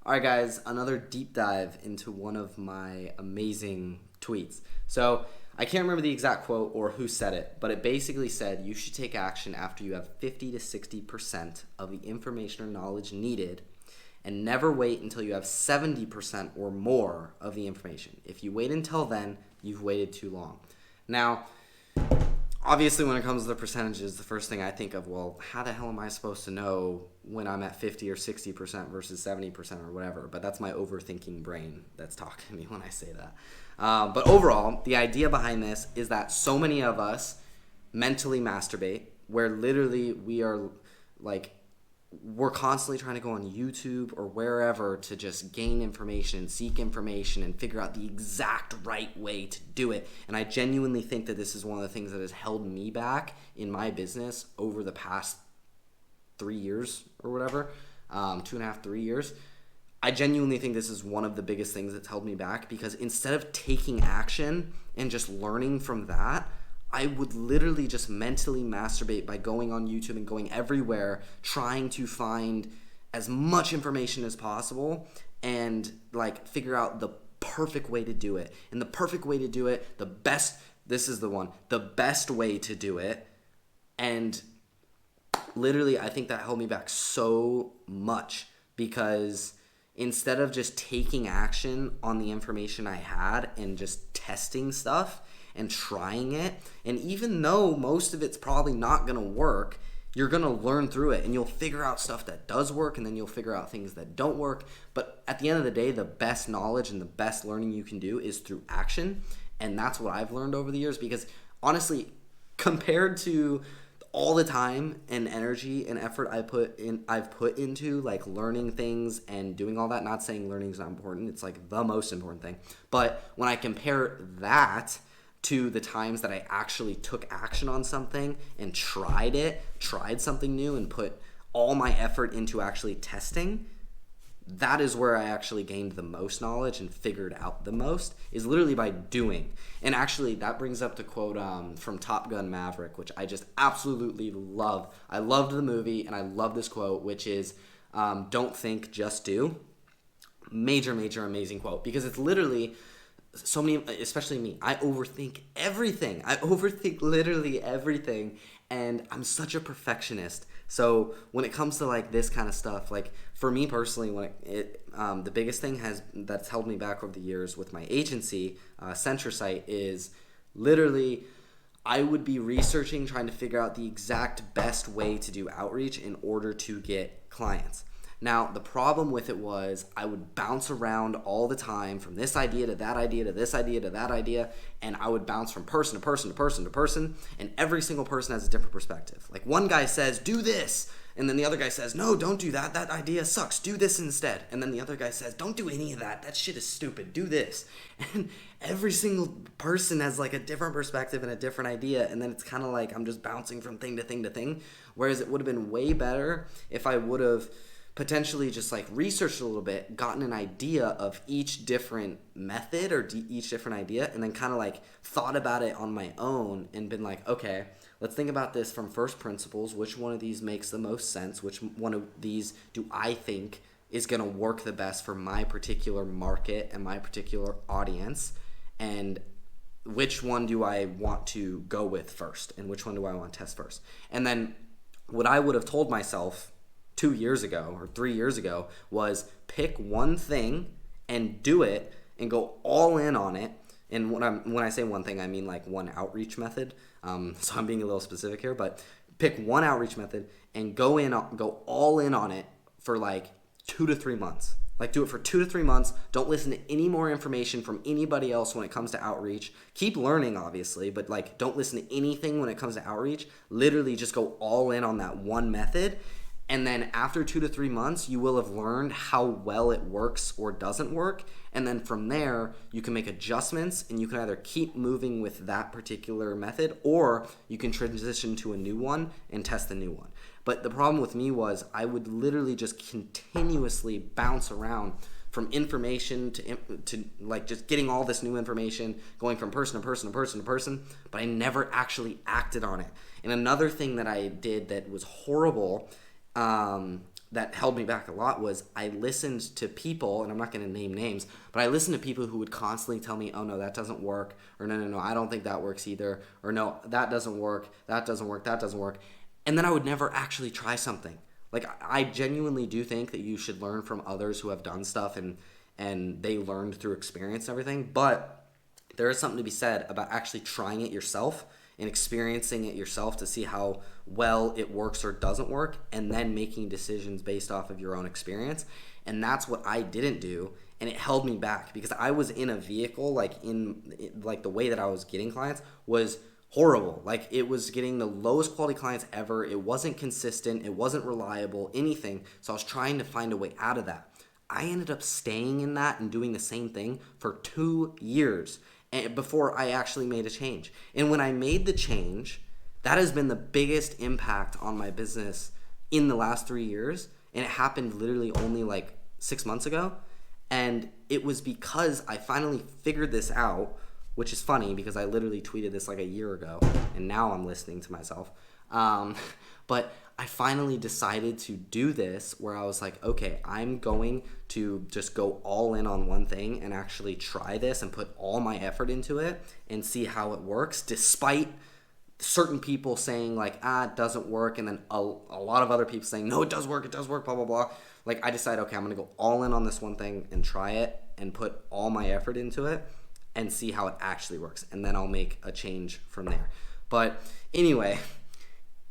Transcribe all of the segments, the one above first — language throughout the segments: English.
All right, guys, another deep dive into one of my amazing tweets. So, I can't remember the exact quote or who said it, but it basically said you should take action after you have 50 to 60% of the information or knowledge needed and never wait until you have 70% or more of the information. If you wait until then, you've waited too long. Now, obviously, when it comes to the percentages, the first thing I think of, well, how the hell am I supposed to know when I'm at 50 or 60% versus 70% or whatever? But that's my overthinking brain that's talking to me when I say that. But overall, the idea behind this is that so many of us mentally masturbate, where literally we're constantly trying to go on YouTube or wherever to just gain information, seek information, and figure out the exact right way to do it. And I genuinely think that this is one of the things that has held me back in my business over the past 3 years or whatever, 2.5, 3 years. I genuinely think this is one of the biggest things that's held me back, because instead of taking action and just learning from that, I would literally just mentally masturbate by going on YouTube and going everywhere, trying to find as much information as possible and figure out the perfect way to do it. And the perfect way to do it, the best way to do it. And literally, I think that held me back so much, because instead of just taking action on the information I had and just testing stuff and trying it, and even though most of it's probably not going to work, you're going to learn through it and you'll figure out stuff that does work, and then you'll figure out things that don't work. But at the end of the day, the best knowledge and the best learning you can do is through action. And that's what I've learned over the years, because honestly, compared to all the time and energy and effort I've put into learning things and doing all that, not saying learning is not important, it's the most important thing. But when I compare that to the times that I actually took action on something and tried something new and put all my effort into actually testing, that is where I actually gained the most knowledge and figured out the most, is literally by doing. And actually, that brings up the quote from Top Gun Maverick, which I just absolutely love. I loved the movie, and I love this quote, which is, don't think, just do. Major, amazing quote, because it's literally so many, especially me, I overthink everything. I overthink literally everything, and I'm such a perfectionist. So when it comes to this kind of stuff, for me personally, the biggest thing that's held me back over the years with my agency, Centrosite, is literally I would be researching, trying to figure out the exact best way to do outreach in order to get clients. Now, the problem with it was I would bounce around all the time from this idea to that idea to this idea to that idea, and I would bounce from person to person to person to person, and every single person has a different perspective. One guy says, do this, and then the other guy says, no, don't do that. That idea sucks. Do this instead. And then the other guy says, don't do any of that. That shit is stupid. Do this. And every single person has a different perspective and a different idea, and then it's kind of I'm just bouncing from thing to thing to thing, whereas it would have been way better if I would have potentially just researched a little bit, gotten an idea of each different method or each different idea, and then kind of thought about it on my own and been okay, let's think about this from first principles. Which one of these makes the most sense? Which one of these do I think is going to work the best for my particular market and my particular audience? And which one do I want to go with first? And which one do I want to test first? And then what I would have told myself 2 years ago or 3 years ago was pick one thing and do it and go all in on it. And when I say one thing, I mean one outreach method. So I'm being a little specific here, but pick one outreach method and go all in on it for 2 to 3 months. Do it for 2 to 3 months. Don't listen to any more information from anybody else when it comes to outreach. Keep learning, obviously, but don't listen to anything when it comes to outreach. Literally just go all in on that one method. And then after 2 to 3 months, you will have learned how well it works or doesn't work. And then from there, you can make adjustments, and you can either keep moving with that particular method, or you can transition to a new one and test the new one. But the problem with me was I would literally just continuously bounce around from information to just getting all this new information, going from person to person to person to person, but I never actually acted on it. And another thing that I did that was horrible that held me back a lot was I listened to people, and I'm not going to name names, but I listened to people who would constantly tell me, oh no, that doesn't work, or no, I don't think that works either, or no, that doesn't work, that doesn't work, that doesn't work. And then I would never actually try something. Like, I genuinely do think that you should learn from others who have done stuff and they learned through experience and everything, but there is something to be said about actually trying it yourself and experiencing it yourself to see how well it works or doesn't work, and then making decisions based off of your own experience. And that's what I didn't do, and it held me back because I was in a vehicle, like the way that I was getting clients was horrible. Like, it was getting the lowest quality clients ever. It wasn't consistent, it wasn't reliable, anything. So I was trying to find a way out of that. I ended up staying in that and doing the same thing for 2 years before I actually made a change. And when I made the change, that has been the biggest impact on my business in the last 3 years. And it happened literally only like 6 months ago. And it was because I finally figured this out, which is funny because I literally tweeted this like a year ago, and now I'm listening to myself. But I finally decided to do this where I was like, okay, I'm going to just go all in on one thing and actually try this and put all my effort into it and see how it works, despite certain people saying like, it doesn't work, and then a lot of other people saying, no, it does work, blah, blah, blah. Like, I decided, okay, I'm going to go all in on this one thing and try it and put all my effort into it and see how it actually works. And then I'll make a change from there. But anyway,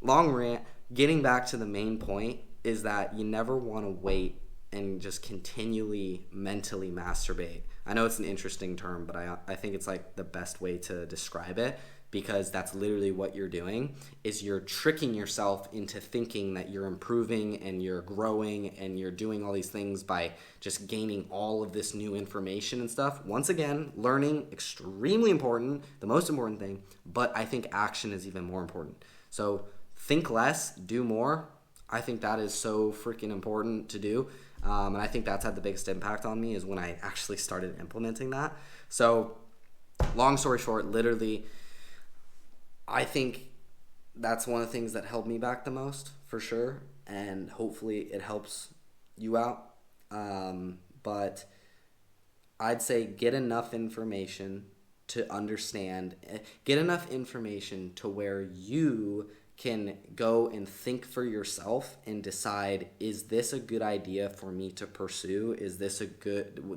long rant, getting back to the main point is that you never want to wait and just continually mentally masturbate. I know it's an interesting term, but I think it's like the best way to describe it, because that's literally what you're doing, is you're tricking yourself into thinking that you're improving and you're growing and you're doing all these things by just gaining all of this new information and stuff. Once again, learning, extremely important, the most important thing, but I think action is even more important. So think less, do more. I think that is so freaking important to do. And I think that's had the biggest impact on me is when I actually started implementing that. So long story short, literally, I think that's one of the things that held me back the most, for sure, and hopefully it helps you out. But I'd say get enough information to understand, get enough information to where you can go and think for yourself and decide, is this a good idea for me to pursue?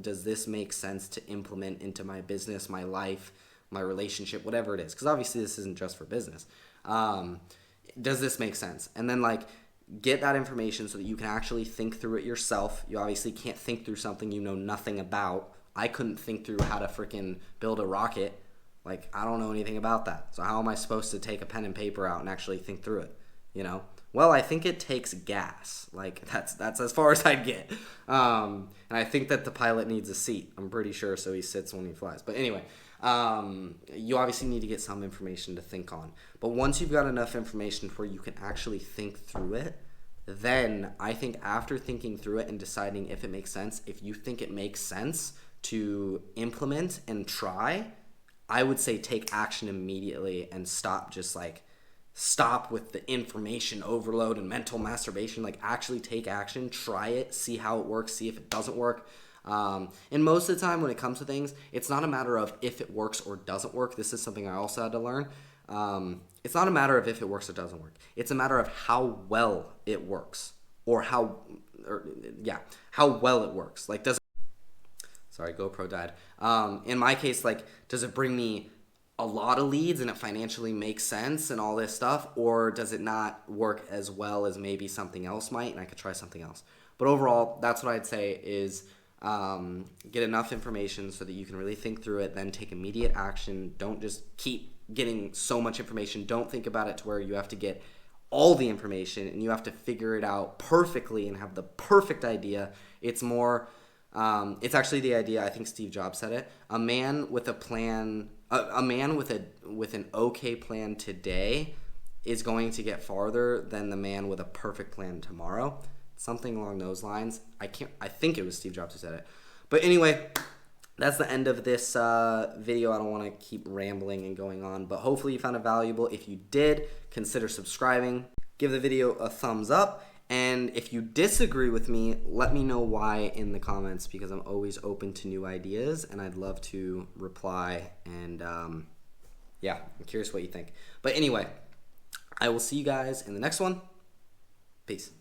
Does this make sense to implement into my business, my life, my relationship, whatever it is? Because obviously this isn't just for business. Does this make sense? And then like get that information so that you can actually think through it yourself. You obviously can't think through something you know nothing about. I couldn't think through how to freaking build a rocket. Like, I don't know anything about that. So how am I supposed to take a pen and paper out and actually think through it? You know? Well, I think it takes gas. Like, that's as far as I'd get. And I think that the pilot needs a seat. I'm pretty sure, so he sits when he flies. But anyway, you obviously need to get some information to think on. But once you've got enough information where you can actually think through it, then I think after thinking through it and deciding if it makes sense, if you think it makes sense to implement and try, I would say take action immediately and stop with the information overload and mental masturbation. Like, actually take action, try it, see how it works, see if it doesn't work. And most of the time when it comes to things, it's not a matter of if it works or doesn't work. This is something I also had to learn. It's not a matter of if it works or doesn't work. It's a matter of how well it works, how well it works. Like, sorry, GoPro died. In my case, like, does it bring me a lot of leads and it financially makes sense and all this stuff, or does it not work as well as maybe something else might, and I could try something else? But overall, that's what I'd say is get enough information so that you can really think through it, then take immediate action. Don't just keep getting so much information. Don't think about it to where you have to get all the information and you have to figure it out perfectly and have the perfect idea. It's more... it's actually the idea, I think Steve Jobs said it, a man with a plan, a man with an okay plan today is going to get farther than the man with a perfect plan tomorrow. Something along those lines. I think it was Steve Jobs who said it. But anyway, that's the end of this video. I don't want to keep rambling and going on, but hopefully you found it valuable. If you did, consider subscribing. Give the video a thumbs up. And if you disagree with me, let me know why in the comments, because I'm always open to new ideas and I'd love to reply. And yeah, I'm curious what you think. But anyway, I will see you guys in the next one. Peace.